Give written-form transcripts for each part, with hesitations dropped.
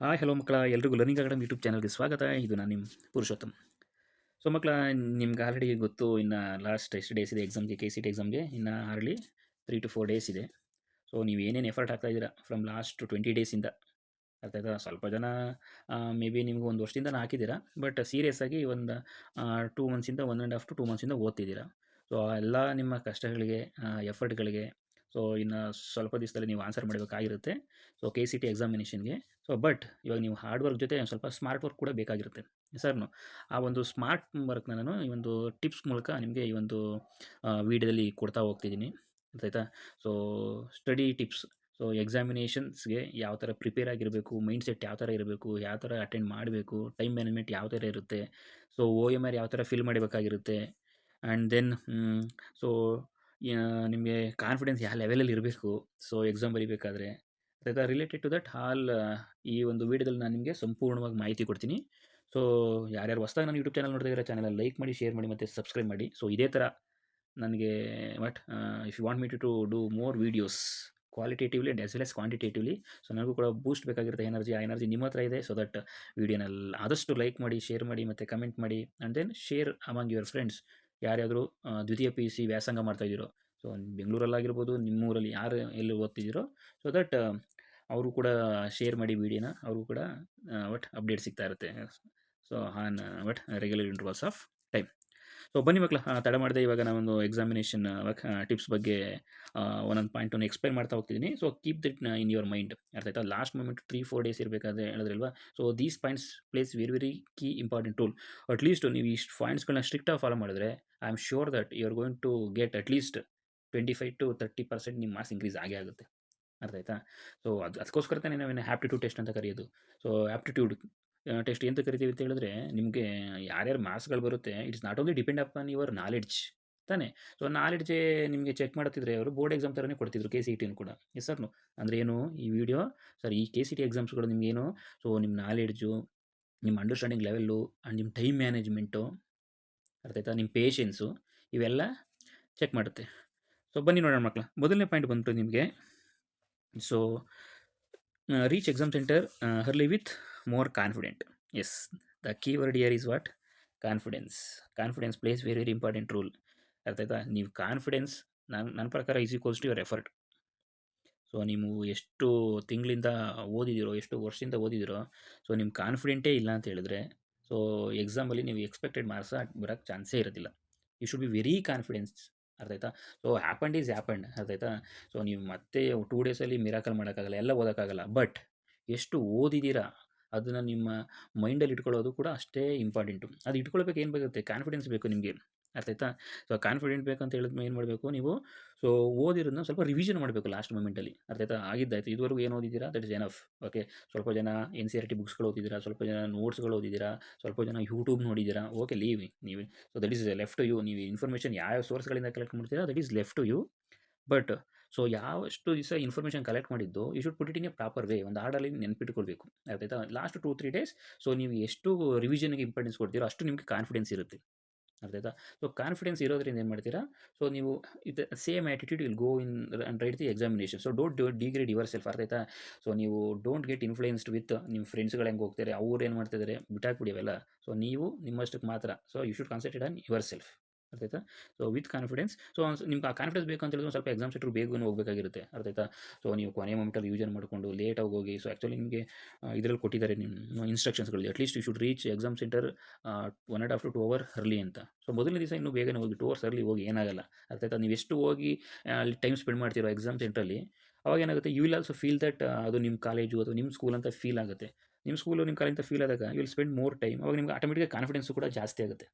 Hi hello ಮಕ್ಕಳ ಎಲ್ರಿಗೂ learning academy YouTube ಚಾನಲ್ಗೆ ಸ್ವಾಗತ. ಇದು ನಾನು ನಿಮ್ಮ ಪುರುಷೋತ್ತಮ್. ಸೊ ಮಕ್ಕಳ, ನಿಮ್ಗೆ ಆಲ್ರೆಡಿ ಗೊತ್ತು, ಇನ್ನು ಲಾಸ್ಟ್ ಎಷ್ಟು ಡೇಸ್ ಇದೆ ಎಕ್ಸಾಮ್ಗೆ, ಕೆ ಸಿ ಟಿ ಎಕ್ಸಾಮ್ಗೆ ಇನ್ನು ಹಾರ್ಡ್ಲಿ 3 to 4 ಡೇಸ್ ಇದೆ. ಸೊ ನೀವು ಏನೇನು ಎಫರ್ಟ್ ಹಾಕ್ತಾ ಇದ್ದೀರಾ ಫ್ರಮ್ ಲಾಸ್ಟ್ 20 ಡೇಸಿಂದ, ಅರ್ಥ ಆಯ್ತಾ? ಸ್ವಲ್ಪ ಜನ ಮೇ ಬಿ ನಿಮ್ಗೆ ಒಂದು ವರ್ಷದಿಂದ ಹಾಕಿದ್ದೀರಾ, ಬಟ್ ಸೀರಿಯಸ್ ಆಗಿ ಒಂದು 2 ಮಂತ್ಸಿಂದ 1.5 to 2 ಮಂತ್ಸಿಂದ ಓದ್ತಿದ್ದೀರಾ. ಸೊ ಎಲ್ಲ ನಿಮ್ಮ ಕಷ್ಟಗಳಿಗೆ, ಎಫರ್ಟ್ಗಳಿಗೆ, ಸೊ ಇನ್ನು ಸ್ವಲ್ಪ ದಿವಸದಲ್ಲಿ ನೀವು ಆನ್ಸರ್ ಮಾಡಬೇಕಾಗಿರುತ್ತೆ ಸೊ ಕೆ ಸಿ ಟಿ ಎಕ್ಸಾಮಿನೇಷನ್ಗೆ. ಸೊ ಬಟ್ ಇವಾಗ ನೀವು ಹಾರ್ಡ್ ವರ್ಕ್ ಜೊತೆ ಒಂದು ಸ್ವಲ್ಪ ಸ್ಮಾರ್ಟ್ ವರ್ಕ್ ಕೂಡ ಬೇಕಾಗಿರುತ್ತೆ ಸರ್ನು. ಆ ಒಂದು ಸ್ಮಾರ್ಟ್ ವರ್ಕ್ನ ನಾನು ಈ ಒಂದು ಟಿಪ್ಸ್ ಮೂಲಕ ನಿಮಗೆ ಈ ಒಂದು ವೀಡಿಯೋದಲ್ಲಿ ಕೊಡ್ತಾ ಹೋಗ್ತಿದ್ದೀನಿ, ಆಯ್ತಾ? ಸೊ ಸ್ಟಡಿ ಟಿಪ್ಸ್, ಸೊ ಎಕ್ಸಾಮಿನೇಷನ್ಸ್ಗೆ ಯಾವ ಥರ ಪ್ರಿಪೇರ್ ಆಗಿರಬೇಕು, ಮೈಂಡ್ ಸೆಟ್ ಯಾವ ಥರ ಇರಬೇಕು, ಯಾವ ಥರ ಅಟೆಂಡ್ ಮಾಡಬೇಕು, ಟೈಮ್ ಮ್ಯಾನೇಜ್ಮೆಂಟ್ ಯಾವ ಥರ ಇರುತ್ತೆ, ಸೊ ಒ ಎಮ್ ಆರ್ ಯಾವ ಥರ ಫಿಲ್ ಮಾಡಬೇಕಾಗಿರುತ್ತೆ, ಆ್ಯಂಡ್ ದೆನ್ ಸೊ ನಿಮಗೆ ಕಾನ್ಫಿಡೆನ್ಸ್ ಯಾವ ಲೆವೆಲಲ್ಲಿ ಇರಬೇಕು ಸೊ ಎಕ್ಸಾಮ್ ಬರೀಬೇಕಾದ್ರೆ, ಆಯಿತಾ? ರಿಲೇಟೆಡ್ ಟು ದಟ್ ಆಲ್ ಈ ಒಂದು ವೀಡಿಯೋದಲ್ಲಿ ನಾನು ನಿಮಗೆ ಸಂಪೂರ್ಣವಾಗಿ ಮಾಹಿತಿ ಕೊಡ್ತೀನಿ. ಸೊ ಯಾರ್ಯಾರು ಹೊಸ್ದಾಗಿ ನಾನು ಯೂಟ್ಯೂಬ್ ಚಾನಲ್ ನೋಡ್ತಾ ಇದ್ದಾರೆ, ಚಾನಲ್ ಲೈಕ್ ಮಾಡಿ, ಶೇರ್ ಮಾಡಿ ಮತ್ತು ಸಬ್ಸ್ಕ್ರೈಬ್ ಮಾಡಿ. ಸೊ ಇದೇ ಥರ ನನಗೆ if you want me to do more videos qualitatively and as well as quantitatively, so ನನಗೂ ಕೂಡ ಬೂಸ್ಟ್ ಬೇಕಾಗಿರುತ್ತೆ ಎನರ್ಜಿ. ಆ ಎನರ್ಜಿ ನಿಮ್ಮ ಹತ್ರ ಇದೆ. ಸೊ ದಟ್ ವೀಡಿಯೋನಲ್ಲಿ ಆದಷ್ಟು ಲೈಕ್ ಮಾಡಿ, ಶೇರ್ ಮಾಡಿ ಮತ್ತು ಕಮೆಂಟ್ ಮಾಡಿ, and then share among your friends. ಯಾರ್ಯಾದರೂ ದ್ವಿತೀಯ ಪಿ ಯು ಸಿ ವ್ಯಾಸಂಗ ಮಾಡ್ತಾಯಿದ್ದೀರೋ, ಸೊ ಬೆಂಗಳೂರಲ್ಲಾಗಿರ್ಬೋದು, ನಿಮ್ಮೂರಲ್ಲಿ ಯಾರು ಎಲ್ಲಿ ಓದ್ತಿದ್ದೀರೋ, ಸೊ ದಟ್ ಅವರು ಕೂಡ ಶೇರ್ ಮಾಡಿ ವೀಡಿಯೋನ, ಅವರು ಕೂಡ ಅಪ್ಡೇಟ್ ಸಿಗ್ತಾ ಇರುತ್ತೆ so on regular intervals of time. So ಬನ್ನಿ ಮಕ್ಕಳ, ತಡ ಮಾಡಿದೆ, ಇವಾಗ ನಾನೊಂದು ಎಕ್ಸಾಮಿನೇಷನ್ ಟಿಪ್ಸ್ ಬಗ್ಗೆ ಒಂದೊಂದು ಪಾಯಿಂಟನ್ನು ಎಕ್ಸ್ಪ್ಲೈನ್ ಮಾಡ್ತಾ ಹೋಗ್ತಿದ್ದೀನಿ. So keep it in your mind, ಅರ್ಥ ಆಯ್ತಾ? ಲಾಸ್ಟ್ ಮೂಮೆಂಟ್ 3-4 ಡೇಸ್ ಇರಬೇಕಾದ್ರೆ ಹೇಳಿದ್ರಲ್ವಾ, so these points place very very key important rule. At least ನೀವು ಇಷ್ಟು ಪಾಯಿಂಟ್ಸ್ಗಳನ್ನ ಸ್ಟ್ರಿಕ್ಟಾಗಿ ಫಾಲೋ ಮಾಡಿದ್ರೆ I am sure that you are going to get at least 25 to 30% ನಿಮ್ಮ ಮಾರ್ಕ್ಸ್ ಇನ್ಕ್ರೀಸ್ ಆಗೇ ಆಗುತ್ತೆ, ಅರ್ಥ ಆಯ್ತಾ? ಸೊ ಅದಕ್ಕೋಸ್ಕರ ತಾನೇ ನಾವೇನು ಆ್ಯಪ್ಟಿಟ್ಯೂಡ್ ಟೆಸ್ಟ್ ಅಂತ ಕರೆಯೋದು. ಸೊ ಆ್ಯಪ್ಟಿಟ್ಯೂಡ್ ಟೆಸ್ಟ್ ಎಂತ ಕರಿತೀವಿ ಅಂತ ಹೇಳಿದ್ರೆ, ನಿಮಗೆ ಯಾರ್ಯಾರು ಮಾರ್ಕ್ಸ್ಗಳು ಬರುತ್ತೆ, it's not only depend upon your knowledge ತಾನೇ. ಸೊ ನಾಲೆಡ್ಜೇ ನಿಮಗೆ ಚೆಕ್ ಮಾಡ್ತಿದ್ರೆ ಅವರು ಬೋರ್ಡ್ ಎಕ್ಸಾಮ್ ಥರನೇ ಕೊಡ್ತಿದ್ರು ಕೆ ಸಿ ಟಿನೂ ಕೂಡ. ಎಸ್ ಸರ್ನು. ಅಂದರೆ ಏನು ಈ ವಿಡಿಯೋ, ಸರ್ ಈ ಕೆ ಸಿ ಟಿ ಎಕ್ಸಾಮ್ಸ್ಗಳು ನಿಮಗೇನು, ಸೊ ನಿಮ್ಮ ನಾಲೆಡ್ಜು, ನಿಮ್ಮ ಅಂಡರ್ಸ್ಟ್ಯಾಂಡಿಂಗ್ ಲೆವೆಲ್ಲು ಆ್ಯಂಡ್ ನಿಮ್ಮ ಟೈಮ್ ಮ್ಯಾನೇಜ್ಮೆಂಟು, ಅರ್ಥ ಆಯ್ತಾ, ನಿಮ್ಮ ಪೇಷನ್ಸು, ಇವೆಲ್ಲ ಚೆಕ್ ಮಾಡುತ್ತೆ. ಸೊ ಬನ್ನಿ ನೋಡೋಣ ಮಕ್ಕಳ. ಮೊದಲನೇ ಪಾಯಿಂಟ್ ಬಂತು ನಿಮಗೆ, so reach exam centre early with more confident. Yes, the keyword here is what? Confidence. Confidence plays very very important role, ಅರ್ಥ ಆಯ್ತಾ? ನೀವು ಕಾನ್ಫಿಡೆನ್ಸ್, ನನ್ನ ಪ್ರಕಾರ is equals to your effort. So ನೀವು ಎಷ್ಟು ತಿಂಗಳಿಂದ ಓದಿದ್ದೀರೋ, ಎಷ್ಟು ವರ್ಷದಿಂದ ಓದಿದ್ದೀರೋ, ಸೊ ನಿಮ್ಮ ಕಾನ್ಫಿಡೆಂಟೇ ಇಲ್ಲ ಅಂತ ಹೇಳಿದ್ರೆ, ಸೊ ಎಕ್ಸಾಮಲ್ಲಿ ನೀವು ಎಕ್ಸ್ಪೆಕ್ಟೆಡ್ ಮಾರ್ಕ್ಸ್ ಬರೋಕ್ಕೆ ಚಾನ್ಸೇ ಇರೋದಿಲ್ಲ. You should be very confidence, ಅರ್ಥ ಆಯ್ತಾ? ಸೊ ಹ್ಯಾಪಂಡ್ ಈಸ್ ಹ್ಯಾಪಂಡ್, ಅರ್ಥ ಆಯ್ತಾ? ಸೊ ನೀವು ಮತ್ತೆ 2 ಡೇಸಲ್ಲಿ ಮಿರಾಕಲ್ ಮಾಡೋಕ್ಕಾಗಲ್ಲ, ಎಲ್ಲ ಓದೋಕ್ಕಾಗಲ್ಲ. ಬಟ್ ಎಷ್ಟು ಓದಿದ್ದೀರಾ ಅದನ್ನು ನಿಮ್ಮ ಮೈಂಡಲ್ಲಿ ಇಟ್ಕೊಳ್ಳೋದು ಕೂಡ ಅಷ್ಟೇ ಇಂಪಾರ್ಟೆಂಟು. ಅದು ಇಟ್ಕೊಳ್ಬೇಕು, ಏನು ಬೇಕಾಗುತ್ತೆ? ಕಾನ್ಫಿಡೆನ್ಸ್ ಬೇಕು ನಿಮಗೆ, ಅರ್ಥ ಆಯ್ತಾ? ಸೊ ಕಾನ್ಫಿಡೆಂಟ್ ಬೇಕಂತ ಹೇಳಿದ್ಮೇಲೆ ಏನು ಮಾಡಬೇಕು ನೀವು? ಸೊ ಓದಿರೋದನ್ನ ಸ್ವಲ್ಪ ರಿವಿಷನ್ ಮಾಡಬೇಕು ಲಾಸ್ಟ್ ಮೂಮೆಂಟಲ್ಲಿ, ಅರ್ಥ ಆಯ್ತಾ? ಆಗಿದ್ದಾಯ್ತು, ಇದುವರೆಗೂ ಏನು ಓದಿದ್ದೀರಾ ದಟ್ ಇಸ್ ಎನಫ್. ಓಕೆ, ಸ್ವಲ್ಪ ಜನ ಎನ್ ಸಿ ಆರ್ ಟಿ ಬುಕ್ಸ್ಗಳು ಓದಿದ್ದೀರಾ, ಸ್ವಲ್ಪ ಜನ ನೋಟ್ಸ್ಗಳು ಓದಿದ್ದೀರಾ, ಸ್ವಲ್ಪ ಜನ ಯೂಟ್ಯೂಬ್ ನೋಡಿದ್ದೀರಾ. ಓಕೆ, ಲೀವ್ ನೀವು. So that is left to you. ನೀವು ಇನ್ಫಾರ್ಮೇಷನ್ ಯಾವ ಸೋರ್ಸ್ಗಳಿಂದ ಕಲೆಕ್ಟ್ ಮಾಡ್ತೀರಾ that is left to you. But so ಯಾವಷ್ಟು ದಿವಸ ಇನ್ಫಾರ್ಮೇಷನ್ ಕಲೆಕ್ಟ್ ಮಾಡಿದ್ದು you should put it in a proper way, ಒಂದು ಆರ್ಡರಲ್ಲಿ ನೆನ್ಪಿಟ್ಕೊಳ್ಬೇಕು, ಆಯ್ತಾ? ಲಾಸ್ಟ್ 2-3 ಡೇಸ್ ಸೊ ನೀವು ಎಷ್ಟು ರಿವಿಷನ್ಗೆ ಇಂಪಾರ್ಟೆನ್ಸ್ ಕೊಡ್ತೀರೋ ಅಷ್ಟು ನಿಮಗೆ ಕಾನ್ಫಿಡೆನ್ಸ್ ಇರುತ್ತೆ, ಅರ್ಥ ಆಯ್ತಾ? ಸೊ ಕಾನ್ಫಿಡೆನ್ಸ್ ಇರೋದ್ರಿಂದ ಏನು ಮಾಡ್ತೀರಾ? ಸೊ ನೀವು ಇದು same attitude will go in and write the examination. So don't degrade yourself, ಅರ್ಥ ಆಯ್ತಾ? ಸೊ ನೀವು ಡೋಂಟ್ ಗೆಟ್ ಇನ್ಫ್ಲೂಯೆನ್ಸ್ಡ್ ವಿತ್ ನಿಮ್ಮ ಫ್ರೆಂಡ್ಸ್ಗಳು ಹೆಂಗೆ ಹೋಗ್ತಾರೆ, ಅವ್ರು ಏನು ಮಾಡ್ತಿದ್ದಾರೆ, ಬಿಟ್ಟಾಕ್ಬಿಡಿ ಅವೆಲ್ಲ. ಸೊ ನೀವು ನಿಮ್ಮಷ್ಟಕ್ಕೆ ಮಾತ್ರ. So you should concentrate on yourself, ಅರ್ಥ ಆಯ್ತಾ? So with confidence. ಸೊ ನಿಮ್ಗೆ ಆ ಕಾನ್ಫಿಡೆನ್ಸ್ ಬೇಕು ಅಂತ ಹೇಳಿದ್ರೆ ಸ್ವಲ್ಪ ಎಕ್ಸಾಮ್ ಸೆಂಟ್ರ್ ಬೇಗನೆ ಹೋಗಬೇಕಾಗಿರುತ್ತೆ, ಅರ್ಥ ಆಯ್ತಾ? ಸೊ ನೀವು ಕೊನೆ ಮೊಮೆಂಟಲ್ಲಿ ಯೂಸನ್ ಮಾಡಿಕೊಂಡು ಲೇಟಾಗಿ ಹೋಗಿ, ಸೊ ಆ್ಯಕ್ಚುಲಿ ನಿಮಗೆ ಇದರಲ್ಲಿ ಕೊಟ್ಟಿದ್ದಾರೆ ನಿಮ್ಮ ಇನ್ಸ್ಟ್ರಕ್ಷನ್ಸ್ಗಳು, at least you should reach exam centre 1.5 to 2 hour early ಅಂತ. ಸೊ ಮೊದಲನೇ ದಿವಸ ಇನ್ನೂ ಬೇಗನೆ ಹೋಗಿ 2 hours ಅರ್ಲಿ ಹೋಗಿ, ಏನಾಗಲ್ಲ, ಅರ್ಥ ಆಯ್ತಾ? ನೀವು ಎಷ್ಟು ಹೋಗಿ ಅಲ್ಲಿ ಟೈಮ್ ಸ್ಪೆಂಡ್ ಮಾಡ್ತೀರೋ ಎಕ್ಸಾಮ್ ಸೆಂಟ್ರಲ್ಲಿ, ಅವಾಗ ಏನಾಗುತ್ತೆ, you will also feel that ಅದು ನಿಮ್ಮ ಕಾಲೇಜು ಅಥವಾ ನಿಮ್ಮ ಸ್ಕೂಲ್ ಅಂತ ಫೀಲ್ ಆಗುತ್ತೆ. ನಿಮ್ಮ ಸ್ಕೂಲು ನಿಮ್ಮ ಕಾಲೇಜ್ ಅಂತ ಫೀಲ್ ಆದಾಗ you will spend more time. ಅವಾಗ ನಿಮ್ಗೆ ಆಟೋಮೆಟಿಕ್ ಕಾನ್ಫಿಡೆನ್ಸು ಕೂಡ ಜಾಸ್ತಿ ಆಗುತ್ತೆ.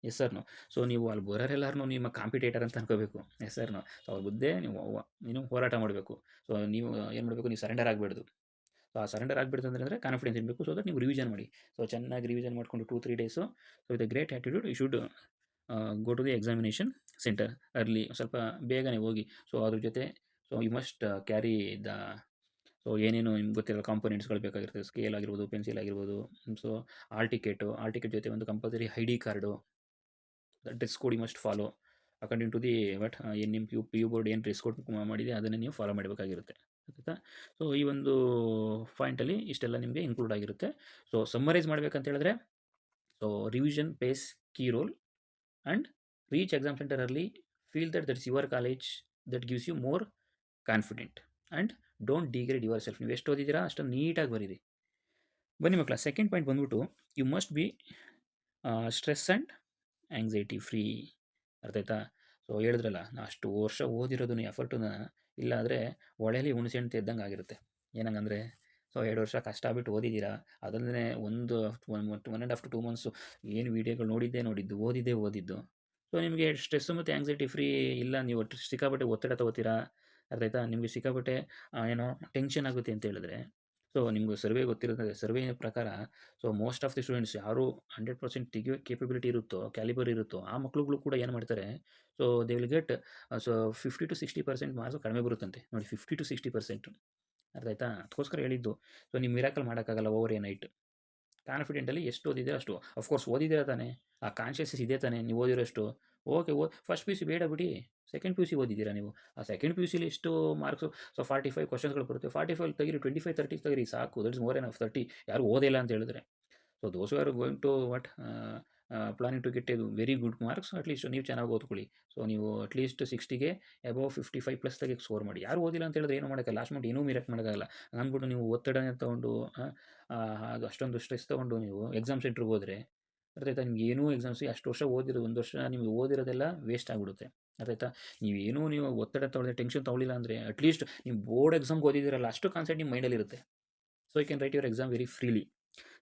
ಎಸ್ ಸರ್ನು. ಸೊ ನೀವು ಅಲ್ಲಿ ಬರೋರೆಲ್ಲರೂ ನಿಮ್ಮ ಕಾಂಪಿಟೇಟರ್ ಅಂತ ಅನ್ಕೋಬೇಕು. ಎಸ್ ಸರ್ನು. ಸೊ ಅವ್ರ ಬುದ್ಧೇ ನೀವು ಹೋರಾಟ ಮಾಡಬೇಕು. ಸೊ ನೀವು ಏನು ಮಾಡಬೇಕು, ನೀವು ಸರೆಂಡರ್ ಆಗಬಾರ್ದು. ಸೊ ಆ ಸರೆಂಡರ್ ಆಗಬಾರ್ದು ಅಂದರೆ ಕಾನ್ಫಿಡೆನ್ಸ್ ಇರಬೇಕು. ಸೊ ದಟ್ ನೀವು ರಿವಿಷನ್ ಮಾಡಿ. ಸೊ ಚೆನ್ನಾಗಿ ರಿವಿಷನ್ ಮಾಡಿಕೊಂಡು 2-3 days, so with a great attitude you should go to the examination centre early. ಸ್ವಲ್ಪ ಬೇಗನೆ ಹೋಗಿ. ಸೊ ಅದ್ರ ಜೊತೆ so you must carry the, so ಏನೇನು ನಿಮ್ಗೆ ಗೊತ್ತಿರೋ ಕಾಂಪೊನೆಂಟ್ಸ್ಗಳು ಬೇಕಾಗಿರ್ತದೆ, ಸ್ಕೇಲ್ ಆಗಿರ್ಬೋದು, ಪೆನ್ಸಿಲ್ ಆಗಿರ್ಬೋದು. ಸೊ ಆಲ್ ಟಿಕೆಟ್ ಜೊತೆ ಒಂದು compulsory I D card, dress code you must follow according to the ಏನು ನಿಮ್ಮ ಪಿ ಯು ಬೋರ್ಡ್ ಏನು ಡ್ರೆಸ್ ಕೋಡ್ ಮಾಡಿದೆ ಅದನ್ನು ನೀವು ಫಾಲೋ ಮಾಡಬೇಕಾಗಿರುತ್ತೆ, ಆಯಿತಾ? ಸೊ ಈ ಒಂದು ಪಾಯಿಂಟಲ್ಲಿ ಇಷ್ಟೆಲ್ಲ ನಿಮಗೆ ಇನ್ಕ್ಲೂಡ್ ಆಗಿರುತ್ತೆ. ಸೊ ಸಮ್ಮರೈಸ್ ಮಾಡ್ಬೇಕಂತ ಹೇಳಿದ್ರೆ, so revision plays key role and reach exam centre early, feel that that's your college that gives you more confident and don't degrade yourself. ನೀವು ಎಷ್ಟು ಓದಿದ್ದೀರಾ ಅಷ್ಟೊಂದು ನೀಟಾಗಿ ಬರೀರಿ. ಬನ್ನಿ ಮಕ್ಕಳ, ಸೆಕೆಂಡ್ ಪಾಯಿಂಟ್ ಬಂದ್ಬಿಟ್ಟು, you must be stress and anxiety free. ಅರ್ಥ ಆಯ್ತಾ? ಸೊ ಹೇಳಿದ್ರಲ್ಲ, ನಾ ಅಷ್ಟು ವರ್ಷ ಓದಿರೋದನ್ನ ಎಫರ್ಟನ್ನ ಇಲ್ಲ ಅಂದರೆ ಹೊಳೆಯಲ್ಲಿ ಹುಣಸೆಹಣ್ಣು ತೆಗ್ದಂಗೆ ಆಗಿರುತ್ತೆ. ಏನಂಗಂದರೆ, ಸೊ 2 ವರ್ಷ ಕಷ್ಟಪಟ್ಟು ಓದಿದ್ದೀರಾ, ಅದಲ್ಲದೆ ಒಂದು 1.5 to 2 ಮಂತ್ಸು ಏನು ವೀಡಿಯೋಗಳು ನೋಡಿದ್ದು, ಓದಿದ್ದು. ಸೊ ನಿಮಗೆ ಸ್ಟ್ರೆಸ್ಸು ಮತ್ತು ಆ್ಯಂಗ್ಸೈಟಿ ಫ್ರೀ ಇಲ್ಲ, ನೀವು ಸಿಕ್ಕಾಪಟ್ಟೆ ಒತ್ತಡ ತೊಗೋತೀರಾ. ಅರ್ಥ ಆಯ್ತಾ? ನಿಮಗೆ ಸಿಕ್ಕಾಪಟ್ಟೆ ಏನೋ ಟೆನ್ಷನ್ ಆಗುತ್ತೆ ಅಂತ ಹೇಳಿದ್ರೆ, ಸೊ ನಿಮ್ಗೆ ಸರ್ವೆ ಗೊತ್ತಿರುತ್ತೆ. ಸರ್ವೆ ಪ್ರಕಾರ, so most of the students ಯಾರು 100% ತೆಗಿಯೋ ಕೇಪಬಿಲಿಟಿ ಇರುತ್ತೋ, ಕ್ಯಾಲಿಬರ್ ಇರುತ್ತೋ, ಆ ಮಕ್ಳುಗಳು ಕೂಡ ಏನು ಮಾಡ್ತಾರೆ, so they will get so 50-60% marks ಕಡಿಮೆ ಬರುತ್ತಂತೆ. ನೋಡಿ, 50-60%. ಅರ್ಥ ಆಯ್ತಾ? ಅದಕ್ಕೋಸ್ಕರ ಹೇಳಿದ್ದು. ಸೊ ನೀವು ಮಿರಾಕಲ್ ಮಾಡೋಕ್ಕಾಗಲ್ಲ ಓವರ್ ಎ ನೈಟ್. ಕಾನ್ಫಿಡೆಂಟಲ್ಲಿ ಎಷ್ಟು ಓದಿದ್ದೀರ ಅಷ್ಟು. ಅಫ್ಕೋರ್ಸ್ ಓದಿದ್ದೀರ ತಾನೇ, ಆ ಕಾನ್ಷಿಯಸ್ನೆಸ್ ಇದೆ ತಾನೇ ನೀವು ಓದಿರೋಷ್ಟು. Okay, first P U C ಬೇಡ ಬಿಡಿ, ಸೆಕೆಂಡ್ ಪಿ ಯು ಸಿ ಓದಿದ್ದೀರಾ ನೀವು. ಆ ಸೆಕೆಂಡ್ ಪಿ ಯು ಸಿಲಿ ಎಷ್ಟು ಮಾರ್ಕ್ಸು, ಸೊ 45 ಕ್ವಶನ್ಸ್ಗಳು ಬರುತ್ತೆ. 45 ತೆಗಿರಿ, 25-30 ತೆಗಿರಿ, ಸಾಕು. That is more enough 30. ಯಾರು ಓದಿಲ್ಲ ಅಂತ ಹೇಳಿದ್ರೆ, so those are going to planning to get a very good marks. At least ನೀವು ಚೆನ್ನಾಗಿ ಓದ್ಕೊಳ್ಳಿ. ಸೊ ನೀವು ಅಟ್ಲೀಸ್ಟ್ 60ಗೆ ಅಬೌವ್ 55+ ತೆಗೆಗೆ ಸ್ಕೋರ್ ಮಾಡಿ. ಯಾರು ಓದಿಲ್ಲ ಅಂತ ಹೇಳಿದ್ರೆ ಏನು ಮಾಡೋಕ್ಕಲ್ಲ, ಲಾಸ್ಟ್ ಮಿನಿಟ್ ಏನೂ ಮಿರಾಕ್ ಮಾಡೋಕ್ಕಾಗಲ್ಲ. ಅಂದ್ಬಿಟ್ಟು ನೀವು ಒತ್ತಡನೇ ತೊಗೊಂಡು ಅದು ಅಷ್ಟೊಂದು ಸ್ಟ್ರೆಸ್ ತೊಗೊಂಡು ನೀವು ಎಕ್ಸಾಮ್ ಸೆಂಟ್ರಿಗೆ ಹೋದರೆ, ಅರ್ಥ ಆಯ್ತಾ? ನಿಮ್ಗೆ ಏನೂ ಎಕ್ಸಾಮ್ಸ್ ಅಷ್ಟು ವರ್ಷ ಓದಿರೋದು, 1 ವರ್ಷ ನಿಮಗೆ ಓದಿರೋದೆಲ್ಲ ವೇಸ್ಟ್ ಆಗಿಬಿಡುತ್ತೆ. ಅರ್ಥ ಆಯ್ತಾ? ನೀವು ಒತ್ತಡ ತೊಗೊಳ್ಳದೆ, ಟೆನ್ಷನ್ ತೊಗೊಳ್ಳಿಲ್ಲ ಅಂದರೆ, ಅಟ್ಲೀಸ್ಟ್ ನೀವು ಬೋರ್ಡ್ ಎಕ್ಸಾಮ್ಗೆ ಓದಿದ್ದೀರಲ್ಲ, ಅಷ್ಟು ಕಾನ್ಸೆಪ್ಟ್ ನಿಮ್ಮ ಮೈಂಡಲ್ಲಿರುತ್ತೆ. So you can write your exam very freely.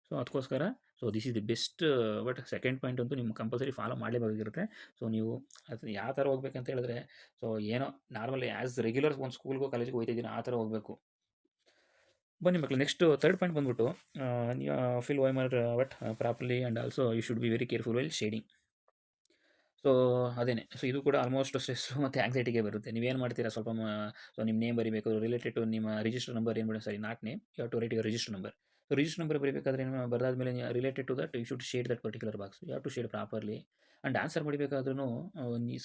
So ಅದಕ್ಕೋಸ್ಕರ, so this is the best. But second point ಅಂತೂ ನಿಮ್ಗೆ ಕಂಪಲ್ಸರಿ ಫಾಲೋ ಮಾಡಲೇಬೇಕಾಗಿರುತ್ತೆ. ಸೊ ನೀವು ಅದು ಯಾವ ಥರ ಹೋಗ್ಬೇಕಂತ ಹೇಳಿದ್ರೆ, ಸೊ ಏನೋ ನಾರ್ಮಲಿ ಆ್ಯಸ್ ರೆಗ್ಯುಲರ್ ಒಂದು ಸ್ಕೂಲ್ಗೋ ಕಾಲೇಜ್ಗೆ ಹೋಗ್ತಿದ್ದೀರಾ, ಆ ಥರ ಹೋಗಬೇಕು. ಬನ್ನಿ ಮಕ್ಕಳು, ನೆಕ್ಸ್ಟ್ ಥರ್ಡ್ ಪಾಯಿಂಟ್ ಬಂದ್ಬಿಟ್ಟು, ಫಿಲ್ ವೈಮರ್ but properly and also you should be very careful while shading. So ಅದೇನೆ. ಸೊ ಇದು ಕೂಡ ಆಲ್ಮೋಸ್ಟ್ ಸ್ಟ್ರೆಸ್ಸು ಮತ್ತು ಆಂಗ್ಸೈಟಿಗೆ ಬರುತ್ತೆ. ನೀವೇನು ಮಾಡ್ತೀರಾ, ಸ್ವಲ್ಪ ಸೊ ನಿಮ್ಮ ನೇಮ್ ಬರೀಬೇಕು, ರಿಲೇಟೆಡ್ ಟು ನಿಮ್ಮ ರಿಜಿಸ್ಟರ್ ನಂಬರ್ ಏನು, sorry not name, you have to write your register number. So register number ಬರೀಬೇಕಾದ್ರೆ ಏನು ಬರೆದಾದ್ಮೇಲೆ, related to that you should shade that particular box. You have to shade properly. And answer ಮಾಡಬೇಕಾದ್ರೂ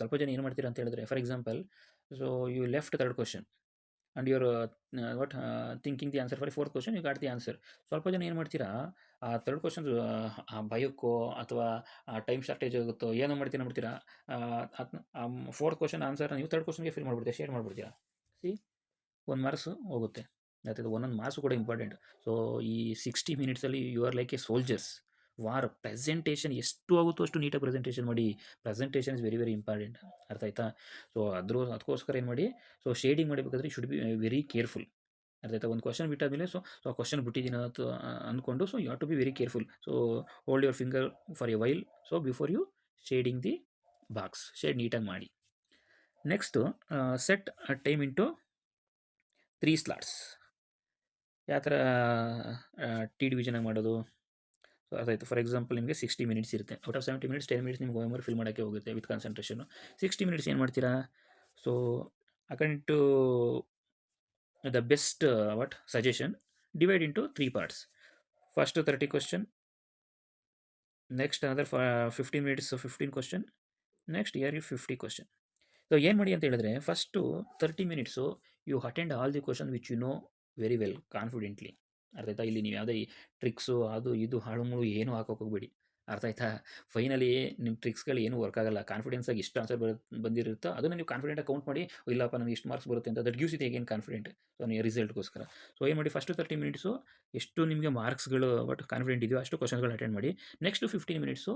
ಸ್ವಲ್ಪ ಜನ ಏನು ಮಾಡ್ತೀರಾ ಅಂತ ಹೇಳಿದ್ರೆ, for example, so you left third question and your thinking the answer for fourth question, you got the answer. ಸ್ವಲ್ಪ ಜನ ಏನು ಮಾಡ್ತೀರಾ, ಆ ಥರ್ಡ್ ಕ್ವಶನ್ಸ್ ಆ ಭಯಕ್ಕೋ ಅಥವಾ ಆ ಟೈಮ್ ಶಾರ್ಟೇಜ್ ಆಗುತ್ತೋ ಏನೋ ಮಾಡ್ತೀರಾ, ಫೋರ್ತ್ ಕ್ವಶನ್ ಆನ್ಸರ್ ನೀವು ಥರ್ಡ್ ಕ್ವಶನ್ಗೆ ಫಿಲ್ ಮಾಡಿಬಿಡ್ತೀರಾ, ಶೇರ್ ಮಾಡಿಬಿಡ್ತೀರಾ. ಸಿ, 1 ಮಾರ್ಕ್ಸು ಹೋಗುತ್ತೆ. ಮತ್ತು ಒಂದೊಂದು ಮಾರ್ಕ್ಸು ಕೂಡ ಇಂಪಾರ್ಟೆಂಟ್. ಸೊ ಈ 60 ಮಿನಿಟ್ಸಲ್ಲಿ you are like a soldiers war. Presentation ಎಷ್ಟು ಆಗುತ್ತೋ ಅಷ್ಟು ನೀಟಾಗಿ ಪ್ರೆಸೆಂಟೇಷನ್ ಮಾಡಿ. Presentation is very very important. ಅರ್ಥ ಆಯ್ತಾ? ಸೊ ಅದಕ್ಕೋಸ್ಕರ ಏನು ಮಾಡಿ, ಸೊ ಶೇಡಿಂಗ್ ಮಾಡಬೇಕಾದ್ರೆ ಶುಡ್ ಬಿ ವೆರಿ ಕೇರ್ಫುಲ್. ಅರ್ಥ ಆಯ್ತಾ? ಒಂದು ಕ್ವಶನ್ ಬಿಟ್ಟಾದಮೇಲೆ, ಸೊ ಆ ಕ್ವಶನ್ ಬಿಟ್ಟಿದ್ದೀನಿ ಅಂತ ಅಂದ್ಕೊಂಡು, so you have to be very careful. So hold your finger for a while, so before you shading the box, shade ನೀಟಾಗಿ ಮಾಡಿ. Next, set time into 3 slots. ಯಾವ ಥರ ಟಿ ಡಿವಿಷನಾಗಿ ಮಾಡೋದು? ಸೊ ಅದಾಯಿತು. ಫಾರ್ ಎಕ್ಸಾಂಪಲ್, ನಿಮಗೆ 60 minutes ಇರುತ್ತೆ. Out of 70 minutes 10 minutes ನಿಮ್ಗೆ homework fill ಮಾಡೋಕ್ಕೆ ಹೋಗುತ್ತೆ ವಿತ್ ಕಾನ್ಸಂಟ್ರೇಷನು. 60 ಮಿನಿಟ್ಸ್ ಏನು ಮಾಡ್ತೀರಾ, so according to the best suggestion, divide into 3 parts. First 30 question, next another 15 minutes 15 question, next year 50 question. So ಏನು ಮಾಡಿ ಅಂತ ಹೇಳಿದ್ರೆ, first 30 minutes you attend all the question which you know very well confidently. ಅರ್ಥ ಆಯ್ತಾ? ಇಲ್ಲಿ ನೀವು ಯಾವುದೇ tricks ಅದು ಇದು ಹಾಳು ಮುಳು ಏನೂ ಹಾಕೋಕೆ ಹೋಗ್ಬೇಡಿ. ಅರ್ಥ ಆಯ್ತಾ? ಫೈನಲಿ ನಿಮ್ಮ ಟ್ರಿಕ್ಸ್ಗಳು ಏನೂ ವರ್ಕ್ ಆಗಲ್ಲ. ಕಾನ್ಫಿಡೆನ್ಸಾಗಿ ಇಷ್ಟು ಆನ್ಸರ್ ಬಂದಿರುತ್ತೋ ಅದನ್ನು ನೀವು ಕಾನ್ಫಿಡೆಂಟಾಗಿ ಕೌಂಟ್ ಮಾಡಿ, ಇಲ್ಲಪ್ಪ ನನಗೆ ಇಷ್ಟು ಮಾರ್ಕ್ಸ್ ಬರುತ್ತೆ ಅಂತ, that gives it again confident. So ನೀವು ರಿಸಲ್ಟ್ಗೋಸ್ಕರ ಸೊ ಏನು ಮಾಡಿ, ಫಸ್ಟು 30 ಮಿನಿಟ್ಸು ಎಷ್ಟು ನಿಮಗೆ ಮಾರ್ಕ್ಸ್ಗಳು ಬಟ್ ಕಾನ್ಫಿಡೆಂಟ್ ಇದೆಯೋ ಅಷ್ಟು ಕ್ವಶನ್ಸ್ಗಳು ಅಟೆಂಡ್ ಮಾಡಿ. Next 15 minutes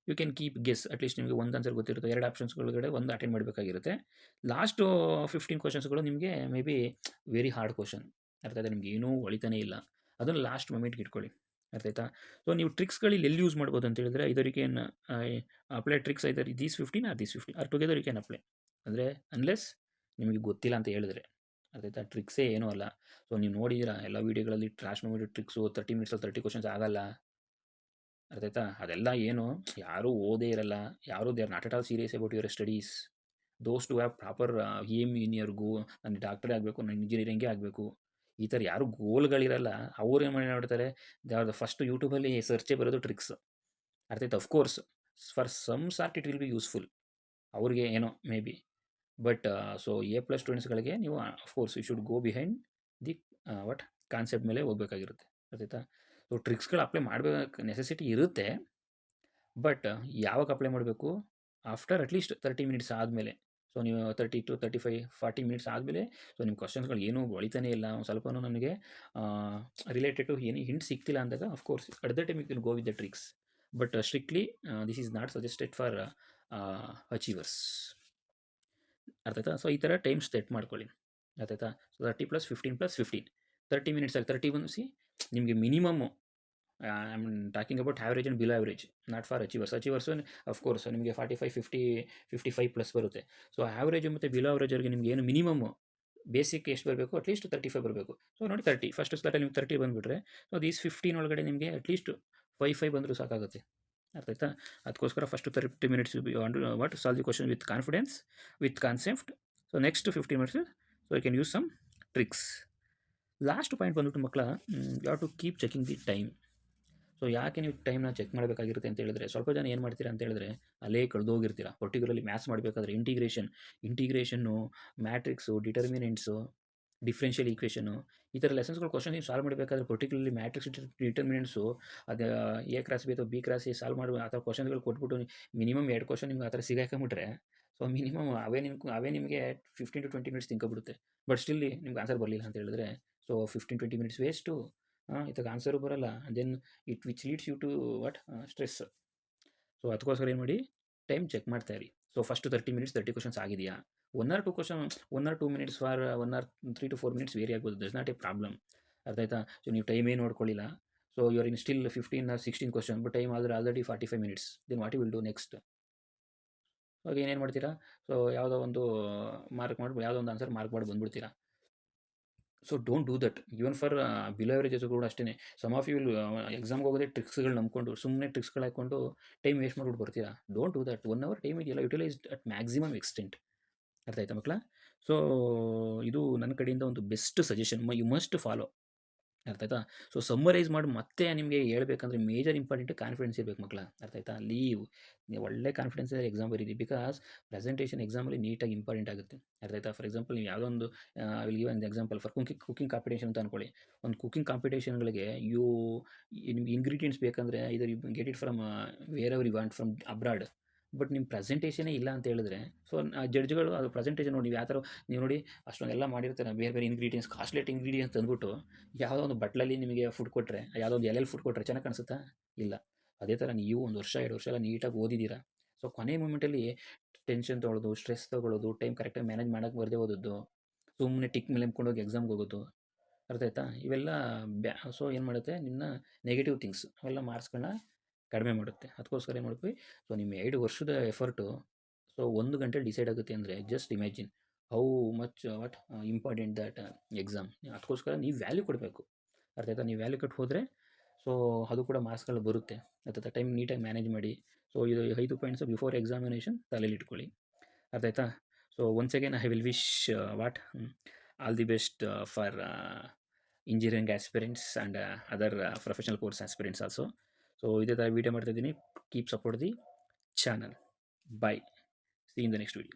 you can keep guess. At least ನಿಮಗೆ ಒಂದು ಆನ್ಸರ್ ಗೊತ್ತಿರುತ್ತೆ, 2 ಆಪ್ಷನ್ಸ್ಗಳಗಡೆ ಒಂದು ಅಟೆಂಡ್ ಮಾಡಬೇಕಾಗಿರುತ್ತೆ. ಲಾಸ್ಟು 15 ಕ್ವಶನ್ಸ್ಗಳು ನಿಮಗೆ may be very hard question. ಅರ್ಥ ಆಯ್ತಾ? ನಿಮ್ಗೆ ಏನೂ ಹೊಳಿತಾನೇ ಇಲ್ಲ, ಅದನ್ನು ಲಾಸ್ಟ್ ಮೊಮೆಂಟ್ಗೆ ಇಟ್ಕೊಳ್ಳಿ. ಅರ್ಥ ಆಯ್ತಾ? ಸೊ ನೀವು ಟ್ರಿಕ್ಸ್ಗಳು ಎಲ್ಲಿ ಯೂಸ್ ಮಾಡ್ಬೋದು ಅಂತ ಹೇಳಿದ್ರೆ, either you can apply tricks either these 15 or these 15 or together you can apply. ಅಂದರೆ ಅನ್ಲೆಸ್ ನಿಮಗೆ ಗೊತ್ತಿಲ್ಲ ಅಂತ ಹೇಳಿದ್ರೆ. ಅರ್ಥ ಆಯ್ತಾ? ಟ್ರಿಕ್ಸೇ ಏನೂ ಅಲ್ಲ. ಸೊ ನೀವು ನೋಡಿದ್ದೀರಾ ಎಲ್ಲ ವೀಡಿಯೋಗಳಲ್ಲಿ ಲಾಸ್ಟ್ ಮೊಮೆಂಟ್ ಟ್ರಿಕ್ಸು 30 ಮಿನಿಟ್ಸಲ್ಲಿ 30 ಕ್ವಶನ್ಸ್ ಆಗಲ್ಲ. ಅರ್ಥ ಆಯ್ತಾ? ಅದೆಲ್ಲ ಏನು, ಯಾರೂ ಓದೇ ಇರಲ್ಲ, ಯಾರೂ they are not at all serious about your studies. Those to have proper aim in your go. ನಾನು ಡಾಕ್ಟರೇ ಆಗಬೇಕು, ನಾನು ಇಂಜಿನಿಯರಿಂಗೇ ಆಗಬೇಕು, ಈ ಥರ ಯಾರು ಗೋಲ್ಗಳಿರಲ್ಲ. ಅವ್ರು ಏನು ಮಾಡ್ತಾರೆ, ದೇ ಆರ್ ದ ಫಸ್ಟ್ ಯೂಟ್ಯೂಬಲ್ಲಿ ಸರ್ಚೇ ಬರೋದು ಟ್ರಿಕ್ಸ್. ಅರ್ಥ ಆಯ್ತಾ? Of course for some sort it will be useful, ಅವ್ರಿಗೆ ಏನೋ maybe. But so A+ ಸ್ಟೂಡೆಂಟ್ಸ್ಗಳಿಗೆ ನೀವು of course you should go behind the what concept ಮೇಲೆ ಹೋಗ್ಬೇಕಾಗಿರುತ್ತೆ. ಗೊತ್ತಾಯ್ತಾ? ಸೊ ಟ್ರಿಕ್ಸ್ಗಳು ಅಪ್ಲೈ ಮಾಡಬೇಕು ನೆಸೆಸಿಟಿ ಇರುತ್ತೆ. ಬಟ್ ಯಾವಾಗ ಅಪ್ಲೈ ಮಾಡಬೇಕು? ಆಫ್ಟರ್ ಅಟ್ಲೀಸ್ಟ್ 30 ಮಿನಿಟ್ಸ್ ಆದಮೇಲೆ. ಸೊ ನೀವು 30 ಟು 35 40 ಮಿನಿಟ್ಸ್ ಆದಮೇಲೆ ಸೊ ನಿಮ್ಮ ಕ್ವಶನ್ಸ್ಗಳು ಏನೂ ಹೊಳಿತಾನೇ ಇಲ್ಲ, ಒಂದು ಸ್ವಲ್ಪನೂ ನನಗೆ ರಿಲೇಟೆಡ್ ಟು ಏನು ಹಿಂಟ್ ಸಿಗ್ತಿಲ್ಲ ಅಂದಾಗ of course at the time you can go with the tricks. But strictly this is not suggested for achievers. ಅರ್ಥ ಆಯ್ತಾ? ಸೊ ಈ ಥರ ಟೈಮ್ ಸೆಟ್ ಮಾಡ್ಕೊಳ್ಳಿ. ಅರ್ಥ ಆಯ್ತಾ? ಸೊ 30 + 15 + 15 30 ಮಿನಿಟ್ಸಲ್ಲಿ 30 ಬಂದು ನಿಮಗೆ minimum I am talking about average and below average, not for achievers. Achievers of course ನಿಮಗೆ 45 50 55 ಪ್ಲಸ್ ಬರುತ್ತೆ. ಸೊ ಆ್ಯಾವ್ರೇಜು ಮತ್ತು ಬಿಲೋ ಆ್ಯಾವ್ರೇಜವ್ರಿಗೆ ನಿಮ್ಗೆ ಏನು ಮಿನಿಮಮ್ಮು ಬೇಸಿಕ್ ಎಷ್ಟು ಬರಬೇಕು? ಅಟ್ಲೀಸ್ಟ್ 35 ಬರಬೇಕು. ಸೊ ನೋಡಿ 30 ಫಸ್ಟ್ ಸ್ಟಾರ್ಟಲ್ಲಿ ನಿಮ್ಗೆ 30 ಬಂದುಬಿಟ್ರೆ ಸೊ ದೀಸ್ 15 ಒಳಗಡೆ ನಿಮಗೆ ಅಟ್ಲೀಸ್ಟ್ 5 ಬಂದರೂ ಸಾಕಾಗುತ್ತೆ. ಅರ್ಥ ಆಯ್ತಾ? ಅದಕ್ಕೋಸ್ಕರ first 30 minutes what solve the question with confidence, with concept. So next 15 minutes so you can use some tricks. Last point ಬಂದ್ಬಿಟ್ಟು ಮಕ್ಕಳ, you have to keep checking the time. So ಯಾಕೆ ನೀವು ಟೈಮ್ನ ಚೆಕ್ ಮಾಡಬೇಕಾಗಿರುತ್ತೆ ಅಂತ ಹೇಳಿದ್ರೆ, ಸ್ವಲ್ಪ ಜನ ಏನು ಮಾಡ್ತೀರಾ ಅಂತ ಹೇಳಿದ್ರೆ ಅಲ್ಲೇ ಕಳೆದೋಗಿರ್ತೀರ. ಪರ್ಟಿಕ್ಯುಲರ್ಲಿ ಮ್ಯಾಥ್ಸ್ ಮಾಡಬೇಕಾದ್ರೆ ಇಂಟಿಗ್ರೇಷನ್ನು, ಮ್ಯಾಟ್ರಿಕ್ಸು, ಡಿಟರ್ಮಿನೆಂಟ್ಸು, ಡಿಫ್ರೆನ್ಷಿಯಲ್ ಈಕ್ವೇಷನು, ಈ ಥರ ಲೆಸನ್ಸ್ಗಳು ಕ್ವಶನ್ ನೀವು ಸಾಲ್ವ್ ಮಾಡಬೇಕಾದ್ರೆ ಪರ್ಟಿಕ್ಯುಲರ್ಲಿ ಮ್ಯಾಟ್ರಿಕ್ಸ್ ಡಿಟರ್ಮಿನೆಂಟ್ಸು, ಅದು ಎ ಕ್ರಾಸ್ ಬಿ ಅಥವಾ ಬಿ ಕ್ರಾಸ್ ಸಿ ಸಾಲ್ವ್ ಮಾಡುವ ಆ ಥರ ಕ್ವಶನ್ಗಳು ಕೊಟ್ಬಿಟ್ಟು ಮಿನಿಮಮ್ 2 ಕ್ವಶನ್ ನಿಮ್ಗೆ ಆ ಥರ ಸಿಗಾಕೊಂಬಿಟ್ರೆ ಸೊ ಮಿನಿಮಮ್ ಅವೇ ನಿಮಗೆ 15 to 20 ಮಿನಿಟ್ಸ್ ತಿನ್ಕೊಬಿಡುತ್ತೆ. ಬಟ್ ಸ್ಟಿಲ್ ನಿಮ್ಗೆ ಆನ್ಸರ್ ಬರಲಿಲ್ಲ ಅಂತ ಹೇಳಿದ್ರೆ ಸೊ 15-20 ಮಿನಿಟ್ಸ್ ವೇಸ್ಟು. ಇದಕ್ಕೆ ಆನ್ಸರು ಬರೋಲ್ಲ. Then which leads you to what stress. So ಅದಕ್ಕೋಸ್ಕರ ಏನು ಮಾಡಿ, ಟೈಮ್ ಚೆಕ್ ಮಾಡ್ತಾ ಇರಿ. ಸೊ ಫಸ್ಟು 30 ಮಿನಿಟ್ಸ್ 30 ಕ್ವಶನ್ಸ್ ಆಗಿದೆಯಾ? 1 or 2 question, 1 or 2 minutes for 1 or 3 to 4 minutes vary ಆಗ್ಬೋದು. That's not a problem. ಅರ್ಥ ಆಯ್ತಾ? ಸೊ ನೀವು ಟೈಮೇ ನೋಡ್ಕೊಳ್ಳಿಲ್ಲ. So you are in still 15 or 16 question, but time ಆದರೆ already 45 minutes. Then what you will do next? ಇವಾಗ ಏನೇನು ಮಾಡ್ತೀರಾ? ಸೊ ಯಾವುದೋ ಒಂದು ಯಾವುದೋ ಒಂದು ಆನ್ಸರ್ ಮಾರ್ಕ್ ಮಾಡಿ ಬಂದುಬಿಡ್ತೀರಾ. So don't do that. Even for below averages ಕೂಡ ಅಷ್ಟೇ. ಸಮ್ ಆಫ್ ಯು ವಿಲ್ ಎಕ್ಸಾಮ್ಗೆ ಹೋಗೋದೇ ಟ್ರಿಕ್ಸ್ಗಳು ನಂಬ್ಕೊಂಡು, ಸುಮ್ಮನೆ ಟ್ರಿಕ್ಸ್ಗಳು ಹಾಕ್ಕೊಂಡು ಟೈಮ್ ವೇಸ್ಟ್ ಮಾಡ್ಬಿಟ್ಟು ಬರ್ತೀರಾ. Don't do that. 1 hour time ಇದೆಯಲ್ಲ, ಯುಟಿಲೈಸ್ ಅಟ್ ಮ್ಯಾಕ್ಸಿಮಮ್ ಎಕ್ಸ್ಟೆಂಟ್. ಅರ್ಥ ಆಯ್ತಾ ಮಕ್ಕಳ? ಸೊ ಇದು ನನ್ನ ಕಡೆಯಿಂದ ಒಂದು best suggestion, you must follow. ಅರ್ಥ ಆಯ್ತಾ? ಸೊ ಸಮ್ಮರೈಸ್ ಮಾಡಿ ಮತ್ತೆ ನಿಮಗೆ ಹೇಳ್ಬೇಕಂದ್ರೆ ಮೇಜರ್ ಇಂಪಾರ್ಟೆಂಟ್ ಕಾನ್ಫಿಡೆನ್ಸ್ ಇರಬೇಕು ಮಕ್ಕಳ. ಅರ್ಥ ಆಯ್ತಾ? ಲೀವ್ ನೀವು ಒಳ್ಳೆ ಕಾನ್ಫಿಡೆನ್ಸ್ ಎಕ್ಸಾಮ್ ಬರೀರಿ. ಬಿಕಾಸ್ ಪ್ರೆಸೆಂಟೇಷನ್ ಎಕ್ಸಾಮಲ್ಲಿ ನೀಟಾಗಿ ಇಂಪಾರ್ಟೆಂಟ್ ಆಗುತ್ತೆ. ಅರ್ಥ ಆಯ್ತಾ? ಫಾರ್ ಎಕ್ಸಾಂಪಲ್ ನೀವು ಯಾವುದೋ ಒಂದು ವಿಲ್ ಗಿವ್ ಒಂದು ಎಕ್ಸಾಂಪಲ್ ಫಾರ್ ಕುಕಿಂಗ್ ಕಾಂಪಿಟೇಷನ್ ಅಂತ ಅನ್ಕೊಳ್ಳಿ. ಒಂದು ಕುಕಿಂಗ್ ಕಾಂಪಿಟೇಷನ್ಗಳಿಗೆ ನಿಮ್ಗೆ ಇಂಗ್ರೀಡಿಯೆಂಟ್ಸ್ ಬೇಕಂದರೆ either you get it from wherever you want from abroad. But ನಿಮ್ಮ ಪ್ರೆಸೆಂಟೇಷನೇ ಇಲ್ಲ ಅಂತ ಹೇಳಿದ್ರೆ ಸೊ ಜಡ್ಜ್ಗಳು ಅದು ಪ್ರೆಸೆಂಟೇಷನ್ ನೋಡಿ ನೀವು ಯಾವ ಥರ ನೀವು ನೋಡಿ ಅಷ್ಟೊಂದೆಲ್ಲ ಮಾಡಿರ್ತಾರೆ ಬೇರೆ ಬೇರೆ ಇಂಗ್ರೀಡಿಯೆಂಟ್ಸ್, ಕಾಸ್ಟ್ಲೇಟ್ ಇಂಗ್ರೀಡಿಯೆಂಟ್ಸ್ ತಂದುಬಿಟ್ಟು ಯಾವುದೋ ಒಂದು ಬಟ್ಲಲ್ಲಿ ನಿಮಗೆ ಫುಡ್ ಕೊಟ್ಟರೆ, ಯಾವುದೋ ಒಂದು ಎಲೆಯಲ್ಲಿ ಫುಡ್ ಕೊಟ್ಟರೆ ಚೆನ್ನಾಗಿ ಕಾಣಿಸುತ್ತಾ? ಇಲ್ಲ. ಅದೇ ಥರ ನೀವು 1 ವರ್ಷ 2 ವರ್ಷ ಎಲ್ಲ ನೀಟಾಗಿ ಓದಿದ್ದೀರಾ. ಸೊ ಕೊನೆ ಮೂಮೆಂಟಲ್ಲಿ ಟೆನ್ಷನ್ ತೊಗೊಳ್ಳೋದು, ಸ್ಟ್ರೆಸ್ ತೊಗೊಳ್ಳೋದು, ಟೈಮ್ ಕರೆಕ್ಟಾಗಿ ಮ್ಯಾನೇಜ್ ಮಾಡೋಕ್ಕೆ ಬರದೇ ಹೋದದ್ದು, ಸುಮ್ಮನೆ ಟಿಕ್ ಮೇಲೆ ನಂಬ್ಕೊಂಡೋಗಿ ಎಕ್ಸಾಮ್ಗೆ ಹೋಗೋದು. ಅರ್ಥ ಆಯ್ತಾ? ಇವೆಲ್ಲ ಸೊ ಏನು ಮಾಡುತ್ತೆ, ನಿನ್ನ ನೆಗೆಟಿವ್ ಥಿಂಗ್ಸ್ ಅವೆಲ್ಲ ಮಾರ್ಕ್ಸ್ಗಳನ್ನ ಕಡಿಮೆ ಮಾಡುತ್ತೆ. ಅದಕ್ಕೋಸ್ಕರ ಏನು ಮಾಡ್ತೀವಿ, ಸೊ ನಿಮ್ಮ 2 ವರ್ಷದ ಎಫರ್ಟು ಸೊ 1 ಗಂಟೆಲಿ ಡಿಸೈಡ್ ಆಗುತ್ತೆ ಅಂದರೆ just imagine how much what important that exam. ಅದಕ್ಕೋಸ್ಕರ ನೀವು ವ್ಯಾಲ್ಯೂ ಕೊಡಬೇಕು. ಅರ್ಥ ಆಯ್ತಾ? ನೀವು ವ್ಯಾಲ್ಯೂ ಕೊಟ್ಟು ಹೋದರೆ ಸೊ ಅದು ಕೂಡ ಮಾರ್ಕ್ಸ್ಗಳು ಬರುತ್ತೆ. ಅರ್ಥ ಟೈಮ್ ನೀಟಾಗಿ ಮ್ಯಾನೇಜ್ ಮಾಡಿ. ಸೊ ಇದು 5 ಪಾಯಿಂಟ್ಸ್ ಬಿಫೋರ್ ಎಕ್ಸಾಮಿನೇಷನ್ ತಲೆಯಲ್ಲಿ ಇಟ್ಕೊಳ್ಳಿ. ಅರ್ಥ ಆಯ್ತಾ? So once again I will wish what all the best for engineering aspirants and other professional course aspirants also. So ಇದೇ ಥರ ವೀಡಿಯೋ ಮಾಡ್ತಾಯಿದ್ದೀನಿ. Keep support the channel. Bye. See in the next video.